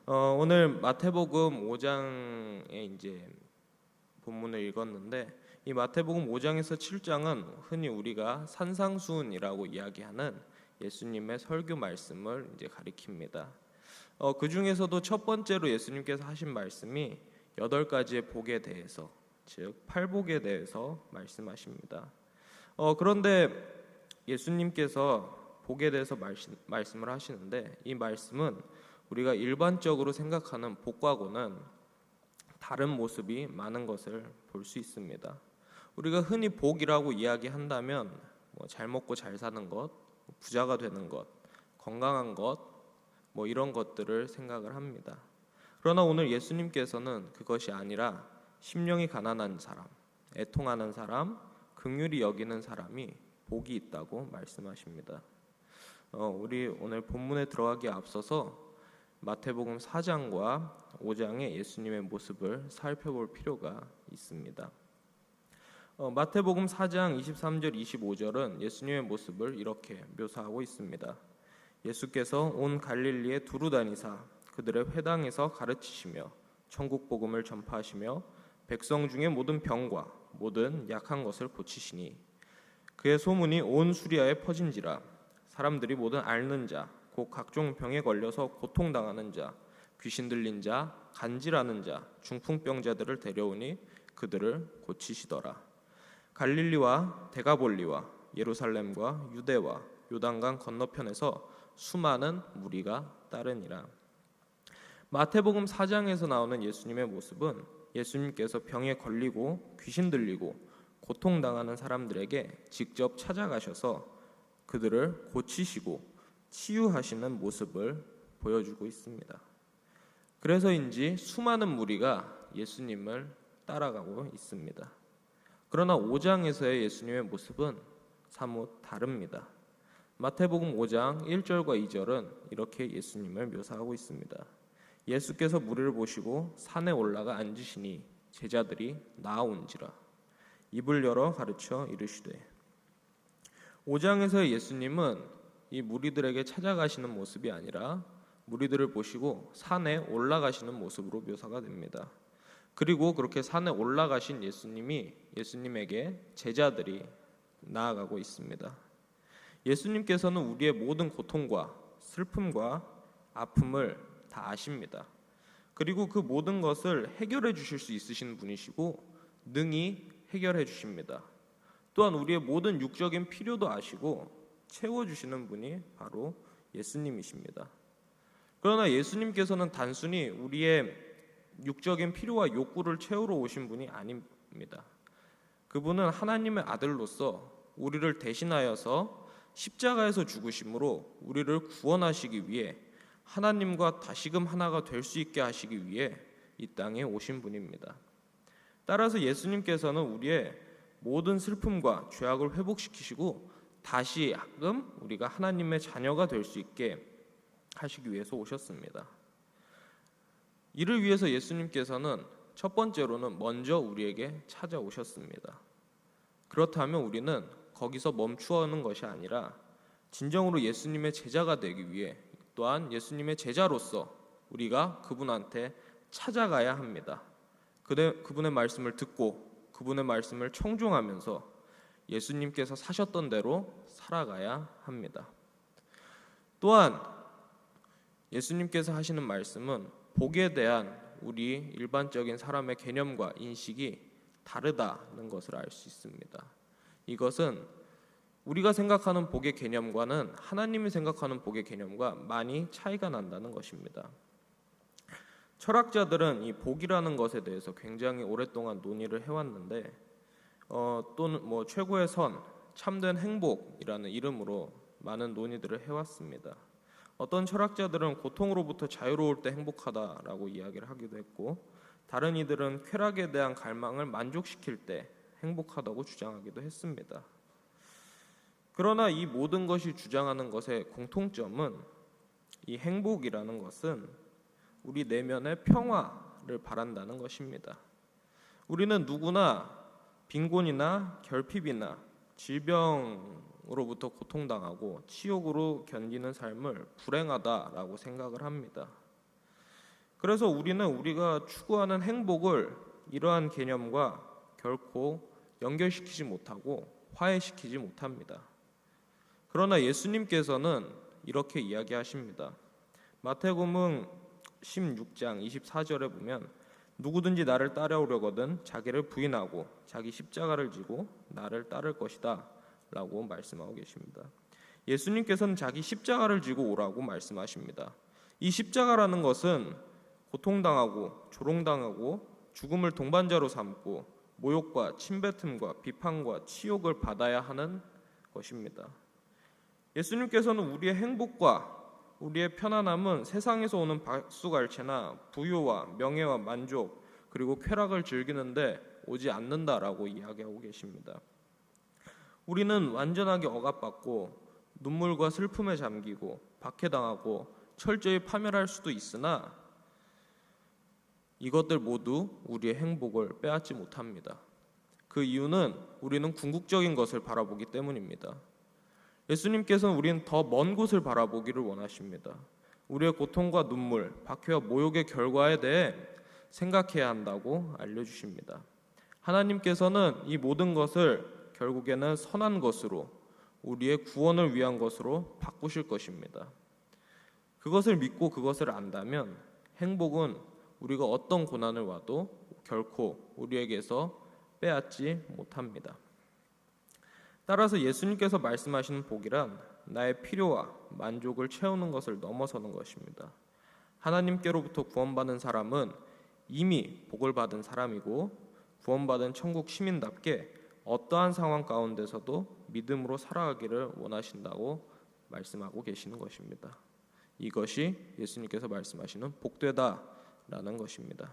오늘 마태복음 5장에 이제 본문을 읽었는데, 이 마태복음 5장에서 7장은 흔히 우리가 산상수훈이라고 이야기하는 예수님의 설교 말씀을 이제 가리킵니다. 그 중에서도 첫 번째로 예수님께서 하신 말씀이 8가지의 복에 대해서, 즉 팔복에 대해서 말씀하십니다. 그런데 예수님께서 복에 대해서 말씀을 하시는데, 이 말씀은 우리가 일반적으로 생각하는 복과고는 다른 모습이 많은 것을 볼 수 있습니다. 우리가 흔히 복이라고 이야기한다면 잘 먹고 잘 사는 것, 부자가 되는 것, 건강한 것, 이런 것들을 생각을 합니다. 그러나 오늘 예수님께서는 그것이 아니라 심령이 가난한 사람, 애통하는 사람, 긍휼히 여기는 사람이 복이 있다고 말씀하십니다. 우리 오늘 본문에 들어가기에 앞서서 마태복음 4장과 5장의 예수님의 모습을 살펴볼 필요가 있습니다. 마태복음 4장 23절 25절은 예수님의 모습을 이렇게 묘사하고 있습니다. 예수께서 온 갈릴리에 두루 다니사 그들의 회당에서 가르치시며 천국 복음을 전파하시며 백성 중에 모든 병과 모든 약한 것을 고치시니 그의 소문이 온 수리아에 퍼진지라. 사람들이 모든 앓는 자 곧 각종 병에 걸려서 고통당하는 자, 귀신 들린 자, 간질하는 자, 중풍병자들을 데려오니 그들을 고치시더라. 갈릴리와 데가볼리와 예루살렘과 유대와 요단강 건너편에서 수많은 무리가 따르니라. 마태복음 4장에서 나오는 예수님의 모습은 예수님께서 병에 걸리고 귀신 들리고 고통당하는 사람들에게 직접 찾아가셔서 그들을 고치시고 치유하시는 모습을 보여주고 있습니다. 그래서인지 수많은 무리가 예수님을 따라가고 있습니다. 그러나 5장에서의 예수님의 모습은 사뭇 다릅니다. 마태복음 5장 1절과 2절은 이렇게 예수님을 묘사하고 있습니다. 예수께서 무리를 보시고 산에 올라가 앉으시니 제자들이 나아온지라. 입을 열어 가르쳐 이르시되. 5장에서의 예수님은 이 무리들에게 찾아가시는 모습이 아니라 무리들을 보시고 산에 올라가시는 모습으로 묘사가 됩니다. 그리고 그렇게 산에 올라가신 예수님에게 제자들이 나아가고 있습니다. 예수님께서는 우리의 모든 고통과 슬픔과 아픔을 다 아십니다. 그리고 그 모든 것을 해결해 주실 수 있으신 분이시고 능히 해결해 주십니다. 또한 우리의 모든 육적인 필요도 아시고 채워주시는 분이 바로 예수님이십니다. 그러나 예수님께서는 단순히 우리의 육적인 필요와 욕구를 채우러 오신 분이 아닙니다. 그분은 하나님의 아들로서 우리를 대신하여서 십자가에서 죽으심으로 우리를 구원하시기 위해 하나님과 다시금 하나가 될 수 있게 하시기 위해 이 땅에 오신 분입니다. 따라서 예수님께서는 우리의 모든 슬픔과 죄악을 회복시키시고 다시금 우리가 하나님의 자녀가 될 수 있게 하시기 위해서 오셨습니다. 이를 위해서 예수님께서는 첫 번째로는 먼저 우리에게 찾아오셨습니다. 그렇다면 우리는 거기서 멈추어는 것이 아니라 진정으로 예수님의 제자가 되기 위해 또한 예수님의 제자로서 우리가 그분한테 찾아가야 합니다. 그분의 말씀을 듣고 그분의 말씀을 청종하면서 예수님께서 사셨던 대로 살아가야 합니다. 또한 예수님께서 하시는 말씀은 복에 대한 우리 일반적인 사람의 개념과 인식이 다르다는 것을 알 수 있습니다. 이것은 우리가 생각하는 복의 개념과는 하나님이 생각하는 복의 개념과 많이 차이가 난다는 것입니다. 철학자들은 이 복이라는 것에 대해서 굉장히 오랫동안 논의를 해왔는데 또는 최고의 선, 참된 행복이라는 이름으로 많은 논의들을 해왔습니다. 어떤 철학자들은 고통으로부터 자유로울 때 행복하다라고 이야기를 하기도 했고, 다른 이들은 쾌락에 대한 갈망을 만족시킬 때 행복하다고 주장하기도 했습니다. 그러나 이 모든 것이 주장하는 것의 공통점은 이 행복이라는 것은 우리 내면의 평화를 바란다는 것입니다. 우리는 누구나 빈곤이나 결핍이나 질병으로부터 고통당하고 치욕으로 견디는 삶을 불행하다라고 생각을 합니다. 그래서 우리는 우리가 추구하는 행복을 이러한 개념과 결코 연결시키지 못하고 화해시키지 못합니다. 그러나 예수님께서는 이렇게 이야기하십니다. 마태복음 16장 24절에 보면 누구든지 나를 따라오려거든 자기를 부인하고 자기 십자가를 지고 나를 따를 것이다 라고 말씀하고 계십니다. 예수님께서는 자기 십자가를 지고 오라고 말씀하십니다. 이 십자가라는 것은 고통당하고 조롱당하고 죽음을 동반자로 삼고 모욕과 침뱉음과 비판과 치욕을 받아야 하는 것입니다. 예수님께서는 우리의 행복과 우리의 편안함은 세상에서 오는 박수갈채나 부유와 명예와 만족 그리고 쾌락을 즐기는데 오지 않는다라고 이야기하고 계십니다. 우리는 완전하게 억압받고 눈물과 슬픔에 잠기고 박해당하고 철저히 파멸할 수도 있으나 이것들 모두 우리의 행복을 빼앗지 못합니다. 그 이유는 우리는 궁극적인 것을 바라보기 때문입니다. 예수님께서는 우리는 더 먼 곳을 바라보기를 원하십니다. 우리의 고통과 눈물, 박해와 모욕의 결과에 대해 생각해야 한다고 알려주십니다. 하나님께서는 이 모든 것을 결국에는 선한 것으로 우리의 구원을 위한 것으로 바꾸실 것입니다. 그것을 믿고 그것을 안다면 행복은 우리가 어떤 고난을 와도 결코 우리에게서 빼앗지 못합니다. 따라서 예수님께서 말씀하시는 복이란 나의 필요와 만족을 채우는 것을 넘어서는 것입니다. 하나님께로부터 구원받은 사람은 이미 복을 받은 사람이고 구원받은 천국 시민답게 어떠한 상황 가운데서도 믿음으로 살아가기를 원하신다고 말씀하고 계시는 것입니다. 이것이 예수님께서 말씀하시는 복되다라는 것입니다.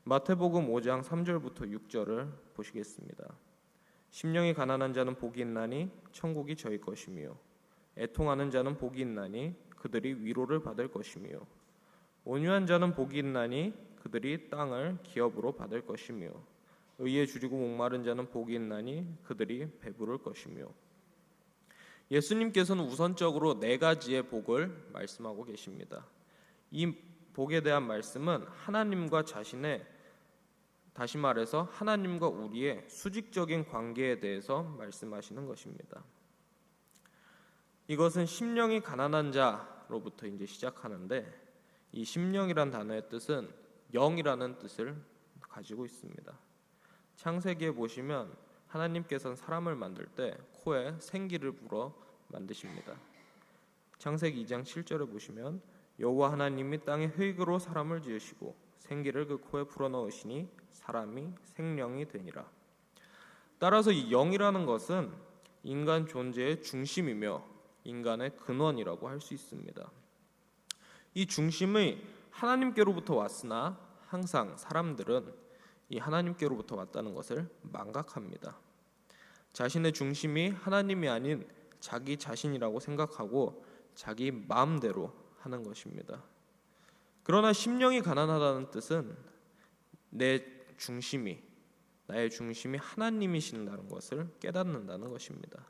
마태복음 5장 3절부터 6절을 보시겠습니다. 심령이 가난한 자는 복이 있나니 천국이 저희 것이며 애통하는 자는 복이 있나니 그들이 위로를 받을 것이며 온유한 자는 복이 있나니 그들이 땅을 기업으로 받을 것이며 의에 줄이고 목마른 자는 복이 있나니 그들이 배부를 것이며. 예수님께서는 우선적으로 네 가지의 복을 말씀하고 계십니다. 이 복에 대한 말씀은 하나님과 자신의, 다시 말해서 하나님과 우리의 수직적인 관계에 대해서 말씀하시는 것입니다. 이것은 심령이 가난한 자로부터 이제 시작하는데 이 심령이란 단어의 뜻은 영이라는 뜻을 가지고 있습니다. 창세기에 보시면 하나님께서는 사람을 만들 때 코에 생기를 불어 만드십니다. 창세기 2장 7절에 보시면 여호와 하나님이 땅에 흙으로 사람을 지으시고 생기를 그 코에 불어넣으시니 사람이 생령이 되니라. 따라서 이 영이라는 것은 인간 존재의 중심이며 인간의 근원이라고 할 수 있습니다. 이 중심이 하나님께로부터 왔으나 항상 사람들은 이 하나님께로부터 왔다는 것을 망각합니다. 자신의 중심이 하나님이 아닌 자기 자신이라고 생각하고 자기 마음대로 하는 것입니다. 그러나 심령이 가난하다는 뜻은 내 중심이, 나의 중심이 하나님이신다는 것을 깨닫는다는 것입니다.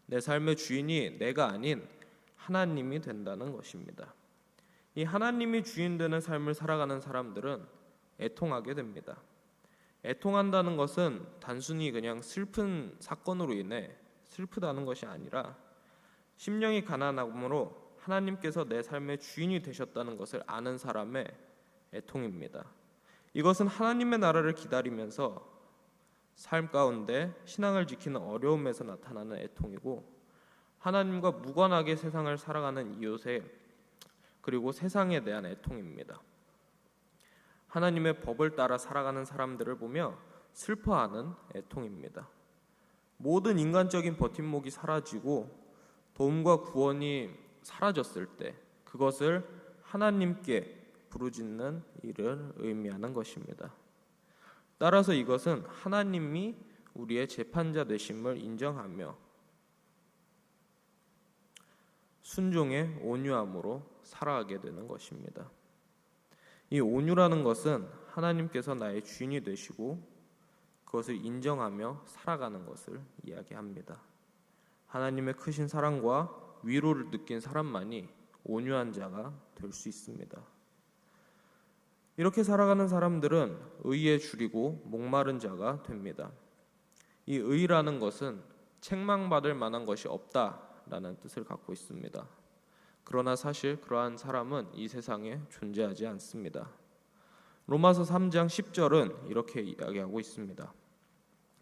내 삶의 주인이 내가 아닌 하나님이 된다는 것입니다. 이 하나님이 주인 되는 삶을 살아가는 사람들은 애통하게 됩니다. 애통한다는 것은 단순히 그냥 슬픈 사건으로 인해 슬프다는 것이 아니라 심령이 가난함으로 하나님께서 내 삶의 주인이 되셨다는 것을 아는 사람의 애통입니다. 이것은 하나님의 나라를 기다리면서 삶 가운데 신앙을 지키는 어려움에서 나타나는 애통이고 하나님과 무관하게 세상을 살아가는 이웃의 그리고 세상에 대한 애통입니다. 하나님의 법을 따라 살아가는 사람들을 보며 슬퍼하는 애통입니다. 모든 인간적인 버팀목이 사라지고 도움과 구원이 사라졌을 때 그것을 하나님께 부르짖는 일을 의미하는 것입니다. 따라서 이것은 하나님이 우리의 재판자 되심을 인정하며 순종의 온유함으로 살아가게 되는 것입니다. 이 온유라는 것은 하나님께서 나의 주인이 되시고 그것을 인정하며 살아가는 것을 이야기합니다. 하나님의 크신 사랑과 위로를 느낀 사람만이 온유한 자가 될 수 있습니다. 이렇게 살아가는 사람들은 의에 줄이고 목마른 자가 됩니다. 이 의라는 것은 책망받을 만한 것이 없다라는 뜻을 갖고 있습니다. 그러나 사실 그러한 사람은 이 세상에 존재하지 않습니다. 로마서 3장 10절은 이렇게 이야기하고 있습니다.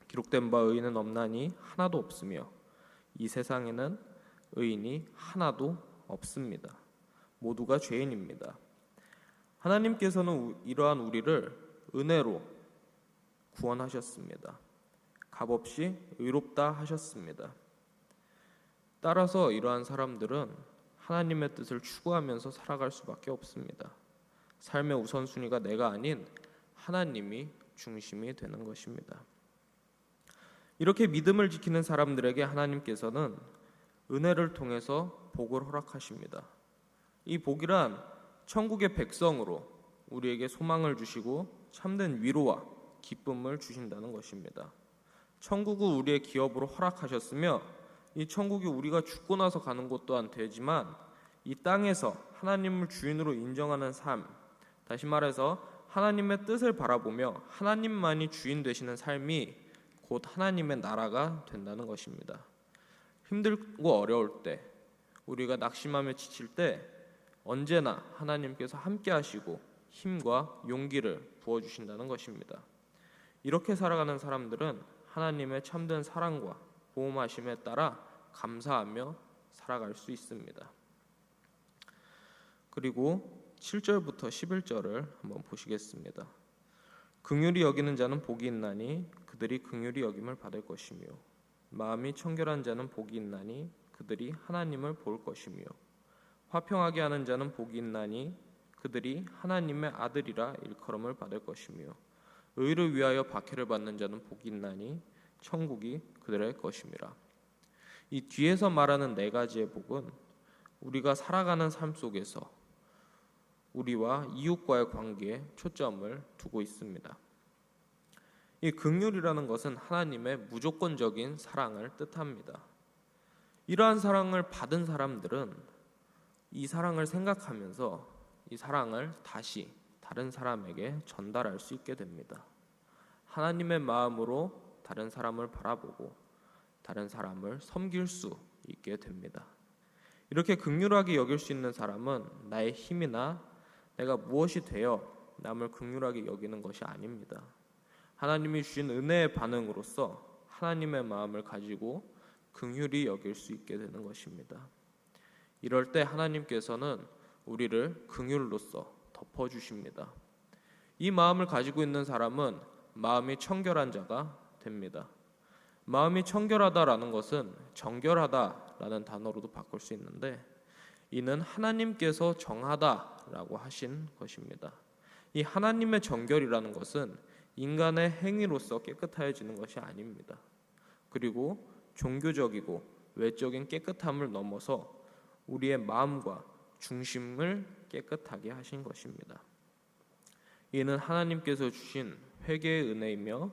기록된 바 의인은 없나니 하나도 없으며 이 세상에는 의인이 하나도 없습니다. 모두가 죄인입니다. 하나님께서는 이러한 우리를 은혜로 구원하셨습니다. 값없이 의롭다 하셨습니다. 따라서 이러한 사람들은 하나님의 뜻을 추구하면서 살아갈 수밖에 없습니다. 삶의 우선순위가 내가 아닌 하나님이 중심이 되는 것입니다. 이렇게 믿음을 지키는 사람들에게 하나님께서는 은혜를 통해서 복을 허락하십니다. 이 복이란 천국의 백성으로 우리에게 소망을 주시고 참된 위로와 기쁨을 주신다는 것입니다. 천국을 우리의 기업으로 허락하셨으며 이 천국이 우리가 죽고 나서 가는 곳 또한 되지만 이 땅에서 하나님을 주인으로 인정하는 삶, 다시 말해서 하나님의 뜻을 바라보며 하나님만이 주인 되시는 삶이 곧 하나님의 나라가 된다는 것입니다. 힘들고 어려울 때, 우리가 낙심하며 지칠 때 언제나 하나님께서 함께 하시고 힘과 용기를 부어주신다는 것입니다. 이렇게 살아가는 사람들은 하나님의 참된 사랑과 보호하심에 따라 감사하며 살아갈 수 있습니다. 그리고 7절부터 11절을 한번 보시겠습니다. 긍휼히 여기는 자는 복이 있나니 그들이 긍휼히 여김을 받을 것이며 마음이 청결한 자는 복이 있나니 그들이 하나님을 볼 것이며 화평하게 하는 자는 복이 있나니 그들이 하나님의 아들이라 일컬음을 받을 것이며 의를 위하여 박해를 받는 자는 복이 있나니 천국이 그들의 것임이라. 이 뒤에서 말하는 네 가지의 복은 우리가 살아가는 삶 속에서 우리와 이웃과의 관계에 초점을 두고 있습니다. 이 긍휼이라는 것은 하나님의 무조건적인 사랑을 뜻합니다. 이러한 사랑을 받은 사람들은 이 사랑을 생각하면서 이 사랑을 다시 다른 사람에게 전달할 수 있게 됩니다. 하나님의 마음으로 다른 사람을 바라보고 다른 사람을 섬길 수 있게 됩니다. 이렇게 긍휼하게 여길 수 있는 사람은 나의 힘이나 내가 무엇이 되어 남을 긍휼하게 여기는 것이 아닙니다. 하나님이 주신 은혜의 반응으로서 하나님의 마음을 가지고 긍휼히 여길 수 있게 되는 것입니다. 이럴 때 하나님께서는 우리를 긍휼로써 덮어주십니다. 이 마음을 가지고 있는 사람은 마음이 청결한 자가 됩니다. 마음이 청결하다라는 것은 정결하다라는 단어로도 바꿀 수 있는데 이는 하나님께서 정하다라고 하신 것입니다. 이 하나님의 정결이라는 것은 인간의 행위로서 깨끗해지는 것이 아닙니다. 그리고 종교적이고 외적인 깨끗함을 넘어서 우리의 마음과 중심을 깨끗하게 하신 것입니다. 이는 하나님께서 주신 회개의 은혜이며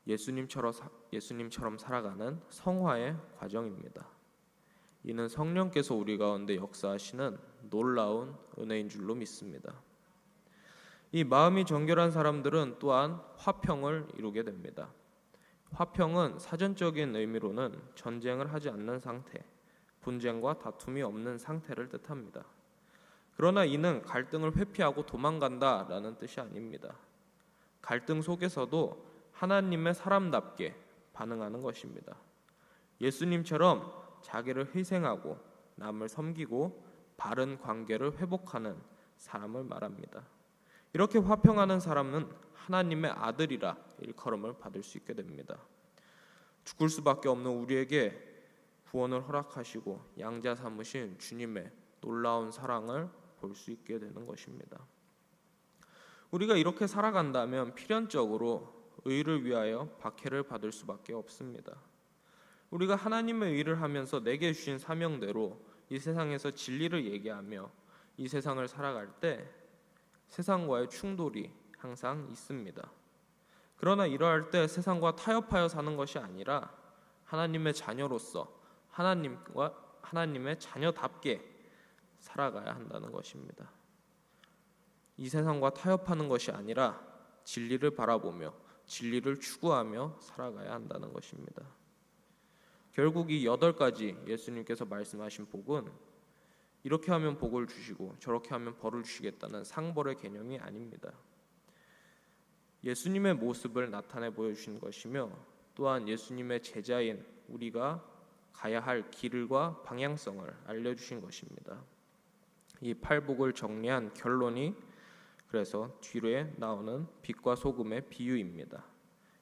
예수님처럼 살아가는 성화의 과정입니다. 이는 성령께서 우리 가운데 역사하시는 놀라운 은혜인 줄로 믿습니다. 이 마음이 정결한 사람들은 또한 화평을 이루게 됩니다. 화평은 사전적인 의미로는 전쟁을 하지 않는 상태, 분쟁과 다툼이 없는 상태를 뜻합니다. 그러나 이는 갈등을 회피하고 도망간다라는 뜻이 아닙니다. 갈등 속에서도 하나님의 사람답게 반응하는 것입니다. 예수님처럼 자기를 희생하고 남을 섬기고 바른 관계를 회복하는 사람을 말합니다. 이렇게 화평하는 사람은 하나님의 아들이라 일컬음을 받을 수 있게 됩니다. 죽을 수밖에 없는 우리에게 구원을 허락하시고 양자 삼으신 주님의 놀라운 사랑을 볼 수 있게 되는 것입니다. 우리가 이렇게 살아간다면 필연적으로 의를 위하여 박해를 받을 수밖에 없습니다. 우리가 하나님의 의를 하면서 내게 주신 사명대로 이 세상에서 진리를 얘기하며 이 세상을 살아갈 때 세상과의 충돌이 항상 있습니다. 그러나 이러할 때 세상과 타협하여 사는 것이 아니라 하나님의 자녀로서 하나님의 자녀답게 살아가야 한다는 것입니다. 이 세상과 타협하는 것이 아니라 진리를 바라보며 진리를 추구하며 살아가야 한다는 것입니다. 결국 이 8가지 예수님께서 말씀하신 복은 이렇게 하면 복을 주시고 저렇게 하면 벌을 주시겠다는 상벌의 개념이 아닙니다. 예수님의 모습을 나타내 보여주신 것이며 또한 예수님의 제자인 우리가 가야 할 길과 방향성을 알려주신 것입니다. 이 팔복을 정리한 결론이 그래서 뒤에 나오는 빛과 소금의 비유입니다.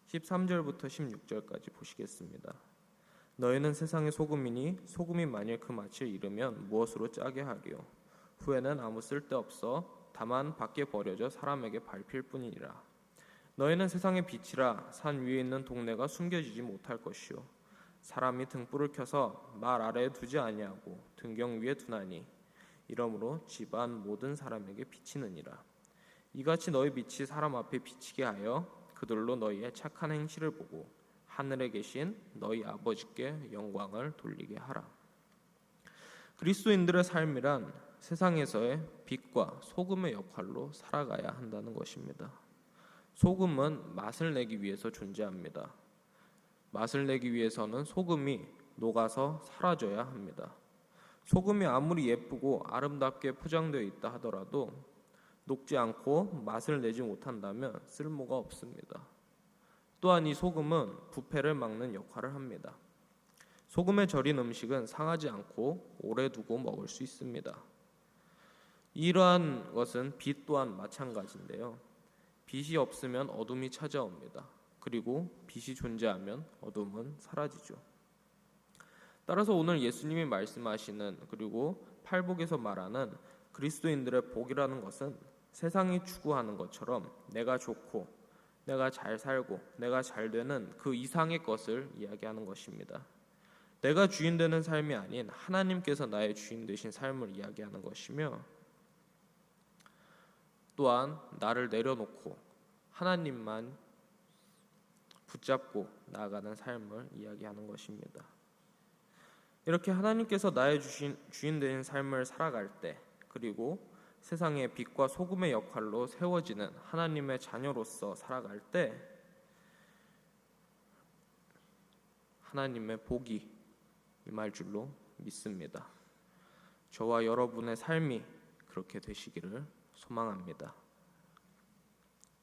13절부터 16절까지 보시겠습니다. 너희는 세상의 소금이니 소금이 만일 그 맛을 잃으면 무엇으로 짜게 하리요? 후에는 아무 쓸데없어 다만 밖에 버려져 사람에게 밟힐 뿐이니라. 너희는 세상의 빛이라. 산 위에 있는 동네가 숨겨지지 못할 것이요 사람이 등불을 켜서 말 아래에 두지 아니하고 등경 위에 두나니 이러므로 집안 모든 사람에게 비치느니라. 이같이 너희 빛이 사람 앞에 비치게 하여 그들로 너희의 착한 행실을 보고 하늘에 계신 너희 아버지께 영광을 돌리게 하라. 그리스도인들의 삶이란 세상에서의 빛과 소금의 역할로 살아가야 한다는 것입니다. 소금은 맛을 내기 위해서 존재합니다. 맛을 내기 위해서는 소금이 녹아서 사라져야 합니다. 소금이 아무리 예쁘고 아름답게 포장되어 있다 하더라도 녹지 않고 맛을 내지 못한다면 쓸모가 없습니다. 또한 이 소금은 부패를 막는 역할을 합니다. 소금에 절인 음식은 상하지 않고 오래 두고 먹을 수 있습니다. 이러한 것은 빛 또한 마찬가지인데요. 빛이 없으면 어둠이 찾아옵니다. 그리고 빛이 존재하면 어둠은 사라지죠. 따라서 오늘 예수님이 말씀하시는 그리고 팔복에서 말하는 그리스도인들의 복이라는 것은 세상이 추구하는 것처럼 내가 좋고 내가 잘 살고 내가 잘 되는 그 이상의 것을 이야기하는 것입니다. 내가 주인 되는 삶이 아닌 하나님께서 나의 주인 되신 삶을 이야기하는 것이며 또한 나를 내려놓고 하나님만 붙잡고 나아가는 삶을 이야기하는 것입니다. 이렇게 하나님께서 나의 주인 되신 삶을 살아갈 때 그리고 세상의 빛과 소금의 역할로 세워지는 하나님의 자녀로서 살아갈 때 하나님의 복이 임할 줄로 믿습니다. 저와 여러분의 삶이 그렇게 되시기를 소망합니다.